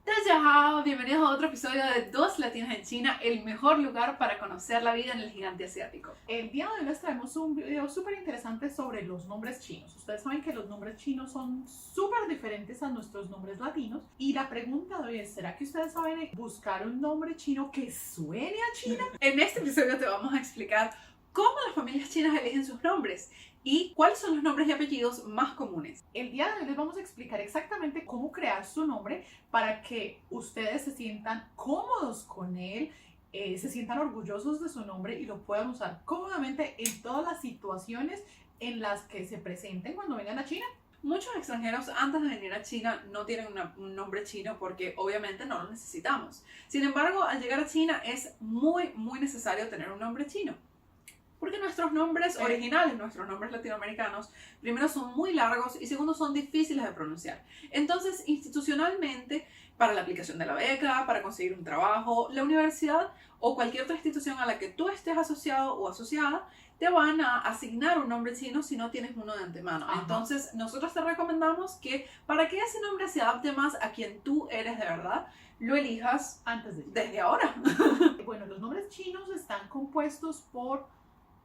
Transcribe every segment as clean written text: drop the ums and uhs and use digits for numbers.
Daja, bienvenidos a otro episodio de Dos Latinas en China, el mejor lugar para conocer la vida en el gigante asiático. El día de hoy les traemos un video súper interesante sobre los nombres chinos. Ustedes saben que los nombres chinos son súper diferentes a nuestros nombres latinos. Y la pregunta de hoy es, ¿será que ustedes saben buscar un nombre chino que suene a China? En este episodio te vamos a explicar cómo las familias chinas eligen sus nombres y cuáles son los nombres y apellidos más comunes. El día de hoy les vamos a explicar exactamente cómo crear su nombre para que ustedes se sientan cómodos con él, se sientan orgullosos de su nombre y lo puedan usar cómodamente en todas las situaciones en las que se presenten cuando vengan a China. Muchos extranjeros antes de venir a China no tienen un nombre chino porque obviamente no lo necesitamos. Sin embargo, al llegar a China es muy necesario tener un nombre chino. Porque nuestros nombres originales, nuestros nombres latinoamericanos, primero son muy largos y segundo son difíciles de pronunciar. Entonces, institucionalmente, para la aplicación de la beca, para conseguir un trabajo, la universidad o cualquier otra institución a la que tú estés asociado o asociada, te van a asignar un nombre chino si no tienes uno de antemano. Ajá. Entonces, nosotros te recomendamos que para que ese nombre se adapte más a quien tú eres de verdad, lo elijas desde ahora. Bueno, los nombres chinos están compuestos por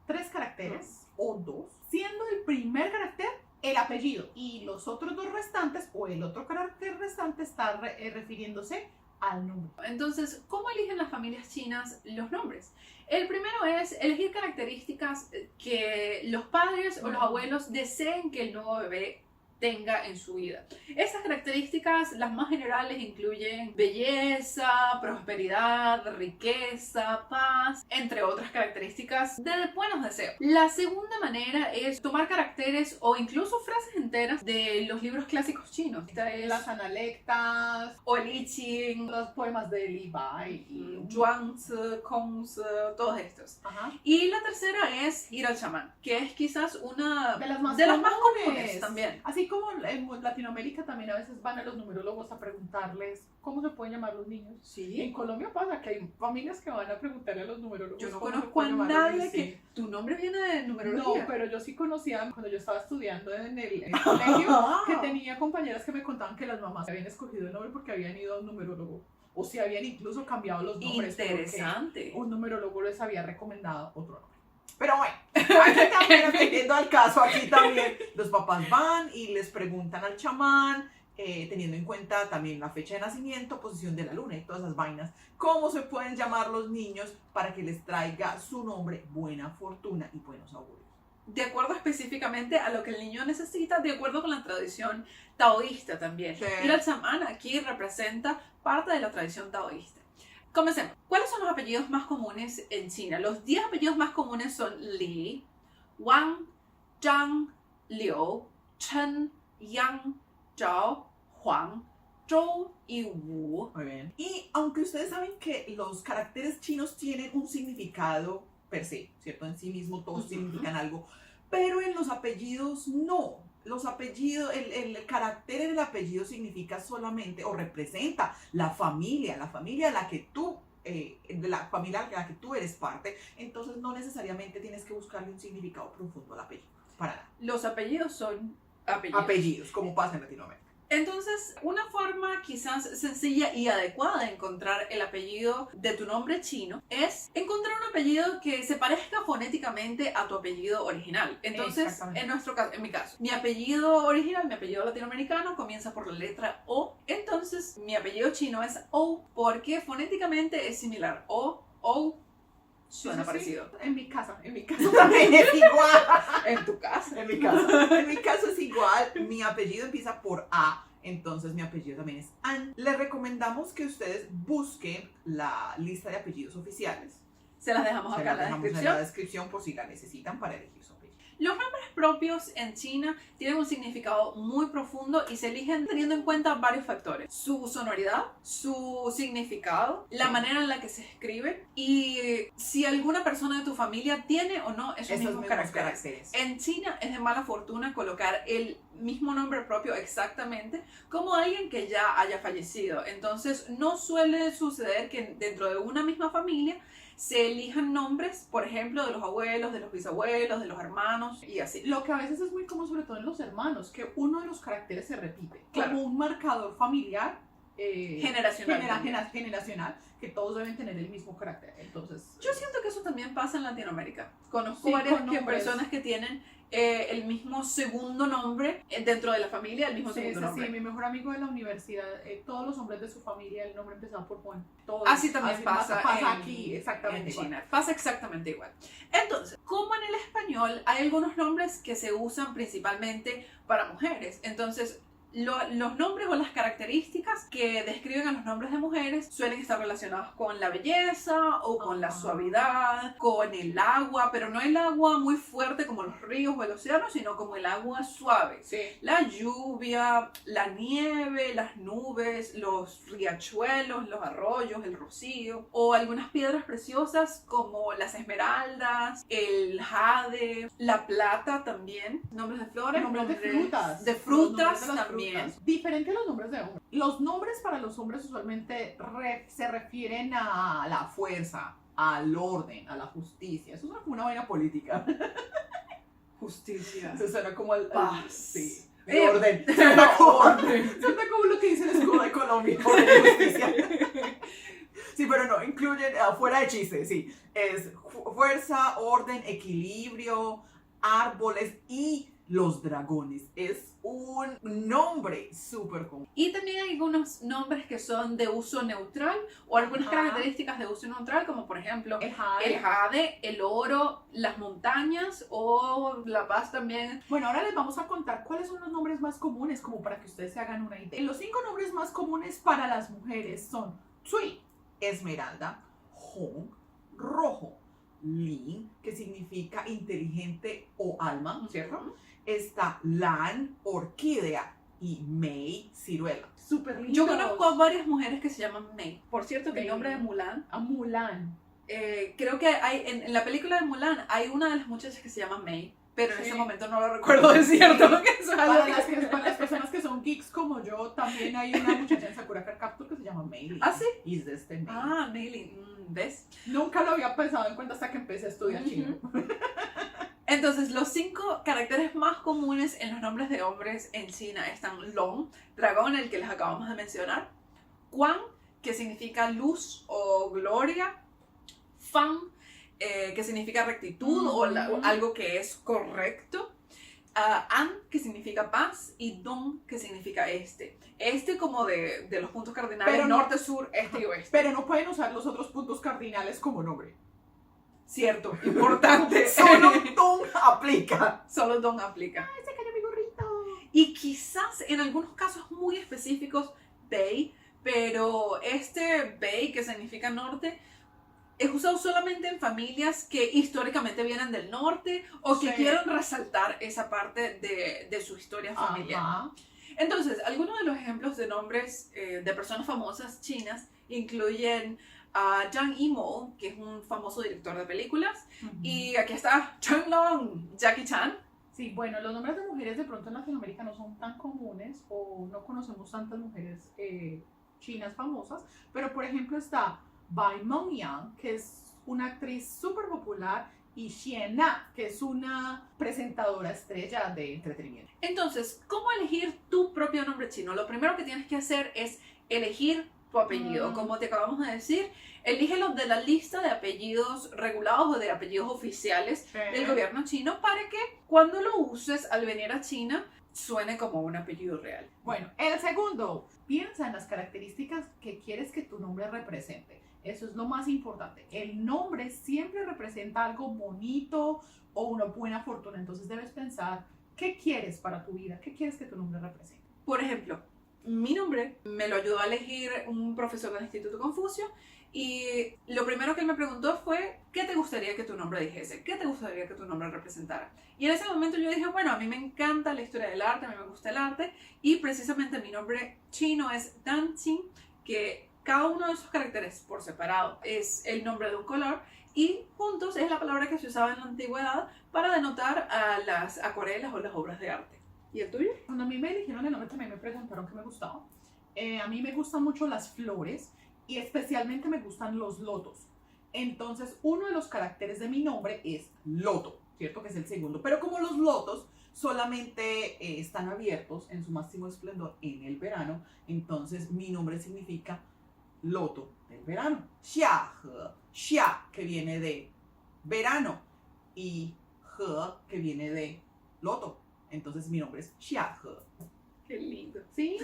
3 caracteres o 2, siendo el primer carácter el apellido y los otros 2 restantes o el otro carácter restante está refiriéndose al nombre. Entonces, ¿cómo eligen las familias chinas los nombres? El primero es elegir características que los padres o los abuelos deseen que el nuevo bebé tenga en su vida. Estas características, las más generales, incluyen belleza, prosperidad, riqueza, paz, entre otras características de buenos deseos. La segunda manera es tomar caracteres o incluso frases enteras de los libros clásicos chinos. Esta es Las analectas, o el I Ching, los poemas de Li Bai y Zhuangzi, Kongzi, todos estos. Ajá. Y la tercera es ir al chamán, que es quizás una de las más comunes también. Así como en Latinoamérica también a veces van a los numerólogos a preguntarles cómo se pueden llamar los niños. Sí. En Colombia pasa que hay familias que van a preguntarle a los numerólogos. Yo no cómo se conozco a pueden llamar los nadie niños. que Sí. tu nombre viene de numerología. No, pero yo sí conocía cuando yo estaba estudiando en el colegio que tenía compañeras que me contaban que las mamás habían escogido el nombre porque habían ido a un numerólogo o si habían incluso cambiado los nombres. Interesante. Un numerólogo les había recomendado otro nombre. Pero bueno, aquí también atendiendo al caso, aquí también los papás van y les preguntan al chamán, teniendo en cuenta también la fecha de nacimiento, posición de la luna y todas esas vainas, cómo se pueden llamar los niños para que les traiga su nombre buena fortuna y buenos augurios. De acuerdo específicamente a lo que el niño necesita, de acuerdo con la tradición taoísta también. Sí. Ir al chamán aquí representa parte de la tradición taoísta. Comencemos. ¿Cuáles son los apellidos más comunes en China? Los 10 apellidos más comunes son Li, Wang, Zhang, Liu, Chen, Yang, Zhao, Huang, Zhou y Wu. Muy bien. Y aunque ustedes saben que los caracteres chinos tienen un significado per se, ¿cierto? En sí mismo todos significan algo, pero en los apellidos no. Los apellidos, el carácter del apellido significa solamente o representa la familia a la que tú, de la familia a la que tú eres parte. Entonces no necesariamente tienes que buscarle un significado profundo al apellido, para nada. Los apellidos son Apellidos, como pasa en Latinoamérica. Entonces, una forma quizás sencilla y adecuada de encontrar el apellido de tu nombre chino es encontrar un apellido que se parezca fonéticamente a tu apellido original. Entonces, en mi caso, mi apellido original, mi apellido latinoamericano comienza por la letra O. Entonces, mi apellido chino es O porque fonéticamente es similar. O, suena parecido. Sí. En mi casa también es igual. En tu casa. En mi caso es igual. Mi apellido empieza por A, entonces mi apellido también es An. Les recomendamos que ustedes busquen la lista de apellidos oficiales. Se las dejamos acá en la descripción por si la necesitan para elegir su apellido. Los nombres propios en China tienen un significado muy profundo y se eligen teniendo en cuenta varios factores: su sonoridad, su significado, la manera en la que se escribe y si alguna persona de tu familia tiene o no esos mismos caracteres. En China es de mala fortuna colocar el mismo nombre propio exactamente como alguien que ya haya fallecido. Entonces no suele suceder que dentro de una misma familia se elijan nombres, por ejemplo, de los abuelos, de los bisabuelos, de los hermanos y así. Lo que a veces es muy común, sobre todo en los hermanos, que uno de los caracteres se repite. Claro. Como un marcador familiar, Generacional. generacional, que todos deben tener el mismo carácter. Entonces, Yo siento que eso también pasa en Latinoamérica. Conozco Sí, varias con nombres. personas que tienen el mismo segundo nombre dentro de la familia, el mismo segundo nombre. sí, mi mejor amigo de la universidad, todos los hombres de su familia, el nombre empezaba por Juan. Todos. Así también pasa aquí, exactamente en igual. China. Pasa exactamente igual. Entonces, como en el español hay algunos nombres que se usan principalmente para mujeres. Entonces, los nombres o las características que describen a los nombres de mujeres suelen estar relacionados con la belleza o con la suavidad, con el agua, pero no el agua muy fuerte como los ríos o el océano, sino como el agua suave. Sí. La lluvia, la nieve, las nubes, los riachuelos, los arroyos, el rocío, o algunas piedras preciosas como las esmeraldas, el jade, la plata también, nombres de flores, Nombres de frutas. de frutas Los nombres de las también. frutas. Diferente a los nombres de hombres. Los nombres para los hombres usualmente se refieren a la fuerza, al orden, a la justicia. Eso suena como una vaina política. Justicia. Eso suena como al Paz. sí. Orden. Suena como, Orden. suena como lo que dice el escudo de Colombia. Orden y justicia. Sí, pero no, incluyen, fuera de chiste, sí. Es fuerza, orden, equilibrio, árboles y los dragones. Es un nombre súper común. Y también hay algunos nombres que son de uso neutral o algunas Ajá. características de uso neutral, como por ejemplo El el jade. jade, el oro, las montañas o la paz también. Bueno, ahora les vamos a contar cuáles son los nombres más comunes, como para que ustedes se hagan una idea. Los 5 nombres más comunes para las mujeres son Tsui, esmeralda, Hong, rojo, Lin, que significa inteligente o alma, ¿cierto? Está Lan, orquídea, y Mei, ciruela. Súper lindo. Yo conozco a varias mujeres que se llaman Mei. Por cierto, que el Mei. nombre de Mulan, A Mulan. creo que hay en la película de Mulan hay una de las muchachas que se llama Mei, pero en Sí. ese momento no lo recuerdo de cierto. Que eso es algo Para las personas que son geeks como yo, también hay una muchacha en Sakura Card Captor que se llama Mei. ¿Ah, sí? Y es de este Mei. Ah, Meili, ¿ves? Nunca lo había pensado en cuenta hasta que empecé a estudiar Ujú. chino. Entonces, los 5 caracteres más comunes en los nombres de hombres en China están Long, dragón, el que les acabamos de mencionar, Quan, que significa luz o gloria, Fan, que significa rectitud o algo que es correcto, An, que significa paz, y Dong, que significa este. Este como de los puntos cardinales, Pero no- norte, sur, este y oeste. Pero no pueden usar los otros puntos cardinales como nombre. Cierto, importante. Solo Dong aplica. Solo Dong aplica. ¡Ay, se cayó mi gorrito! Y quizás en algunos casos muy específicos, Bei, pero este Bei, que significa norte, es usado solamente en familias que históricamente vienen del norte o que Sí. quieren resaltar esa parte de su historia familiar. Ajá. Entonces, algunos de los ejemplos de nombres de personas famosas chinas incluyen a Zhang Yimou, que es un famoso director de películas, y aquí está Chen Long, Jackie Chan. Sí, bueno, los nombres de mujeres de pronto en Latinoamérica no son tan comunes o no conocemos tantas mujeres chinas famosas, pero por ejemplo está Bai Mongyang, que es una actriz súper popular, y Xian Na, que es una presentadora estrella de entretenimiento. Entonces, ¿cómo elegir tu propio nombre chino? Lo primero que tienes que hacer es elegir tu apellido. Como te acabamos de decir, elígelo de la lista de apellidos regulados o de apellidos oficiales del gobierno chino para que cuando lo uses al venir a China suene como un apellido real. Bueno, el segundo, piensa en las características que quieres que tu nombre represente. Eso es lo más importante. El nombre siempre representa algo bonito o una buena fortuna. Entonces debes pensar, ¿qué quieres para tu vida? ¿Qué quieres que tu nombre represente? Por ejemplo, mi nombre me lo ayudó a elegir un profesor del Instituto Confucio y lo primero que él me preguntó fue ¿qué te gustaría que tu nombre dijese? ¿Qué te gustaría que tu nombre representara? Y en ese momento yo dije, bueno, a mí me encanta la historia del arte, a mí me gusta el arte y precisamente mi nombre chino es Danqing, que cada uno de esos caracteres por separado es el nombre de un color y juntos es la palabra que se usaba en la antigüedad para denotar a las acuarelas o las obras de arte. ¿Y el tuyo? Cuando a mí me eligieron el nombre también me preguntaron qué me gustaba. A mí me gustan mucho las flores y especialmente me gustan los lotos. Entonces uno de los caracteres de mi nombre es loto, ¿cierto? Que es el segundo. Pero como los lotos solamente están abiertos en su máximo esplendor en el verano. Entonces mi nombre significa loto del verano. Xiahe, xia que viene de verano y he que viene de loto. Entonces mi nombre es Xiahe. Qué lindo. Sí,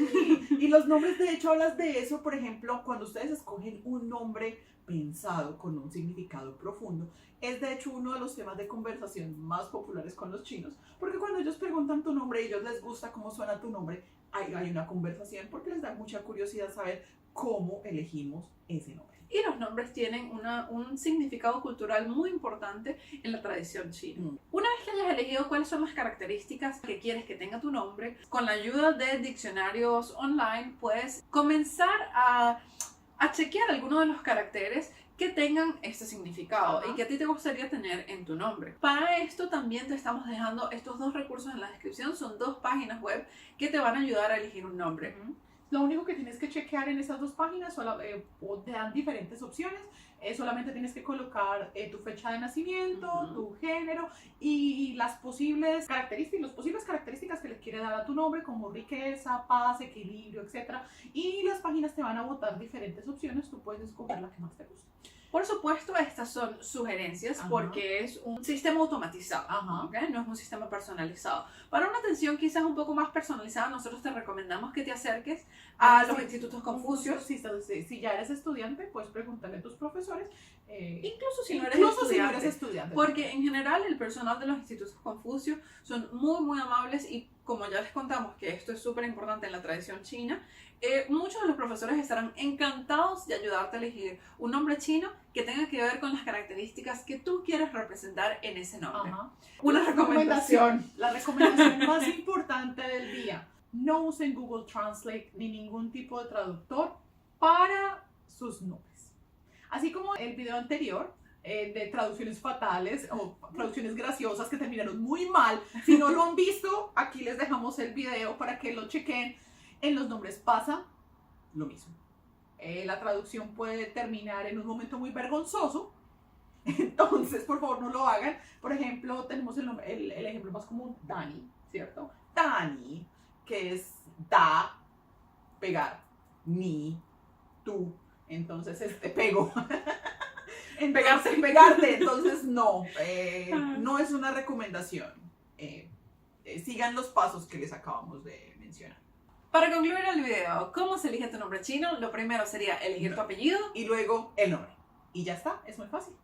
y los nombres, de hecho, hablas de eso, por ejemplo, cuando ustedes escogen un nombre pensado con un significado profundo, es de hecho uno de los temas de conversación más populares con los chinos, porque cuando ellos preguntan tu nombre y a ellos les gusta cómo suena tu nombre, hay una conversación porque les da mucha curiosidad saber cómo elegimos ese nombre. Y los nombres tienen un significado cultural muy importante en la tradición china. Una vez que hayas elegido cuáles son las características que quieres que tenga tu nombre, con la ayuda de diccionarios online puedes comenzar a chequear algunos de los caracteres que tengan este significado y que a ti te gustaría tener en tu nombre. Para esto también te estamos dejando estos 2 recursos en la descripción. Son 2 páginas web que te van a ayudar a elegir un nombre. Lo único que tienes que chequear en esas 2 páginas, te dan diferentes opciones. Solamente tienes que colocar tu fecha de nacimiento, tu género y las posibles características que le quiere dar a tu nombre, como riqueza, paz, equilibrio, etc. Y las páginas te van a botar diferentes opciones. Tú puedes escoger la que más te guste. Por supuesto, estas son sugerencias porque es un sistema automatizado, ¿okay? No es un sistema personalizado. Para una atención quizás un poco más personalizada, nosotros te recomendamos que te acerques a los institutos Confucios. Si ya eres estudiante, puedes preguntarle a tus profesores. Incluso si no eres estudiante. Porque en general el personal de los institutos Confucios son muy, muy amables y como ya les contamos que esto es súper importante en la tradición china, muchos de los profesores estarán encantados de ayudarte a elegir un nombre chino que tenga que ver con las características que tú quieres representar en ese nombre. Una recomendación. La recomendación más importante del día. No usen Google Translate ni ningún tipo de traductor para sus nombres. Así como el video anterior, de traducciones fatales o traducciones graciosas que terminaron muy mal. Si no lo han visto, aquí les dejamos el video para que lo chequen. En los nombres pasa lo mismo. La traducción puede terminar en un momento muy vergonzoso. Entonces, por favor, no lo hagan. Por ejemplo, tenemos el ejemplo más común, Dani, ¿cierto? Dani, que es da, pegar, ni, tú. Entonces, pego. Pegarte, entonces no es una recomendación. Sigan los pasos que les acabamos de mencionar. Para concluir el video, ¿cómo se elige tu nombre chino? Lo primero sería elegir tu apellido y luego el nombre. Y ya está, es muy fácil.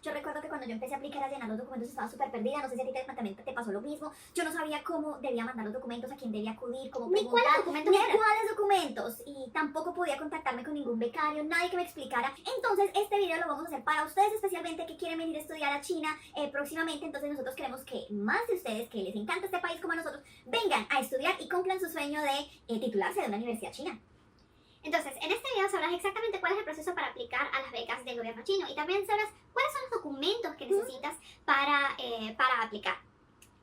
Yo recuerdo que cuando yo empecé a aplicar a llenar los documentos estaba súper perdida, no sé si a ti también te pasó lo mismo. Yo no sabía cómo debía mandar los documentos, a quién debía acudir, cómo preguntar, ni cuáles documentos, y tampoco podía contactarme con ningún becario, nadie que me explicara. Entonces este video lo vamos a hacer para ustedes especialmente que quieren venir a estudiar a China próximamente. Entonces nosotros queremos que más de ustedes que les encanta este país como a nosotros vengan a estudiar y cumplan su sueño de titularse de una universidad china. Entonces, en este video sabrás exactamente cuál es el proceso para aplicar a las becas del gobierno chino y también sabrás cuáles son los documentos que necesitas para aplicar.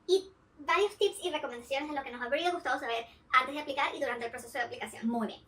Y varios tips y recomendaciones de lo que nos habría gustado saber antes de aplicar y durante el proceso de aplicación. Muy bien.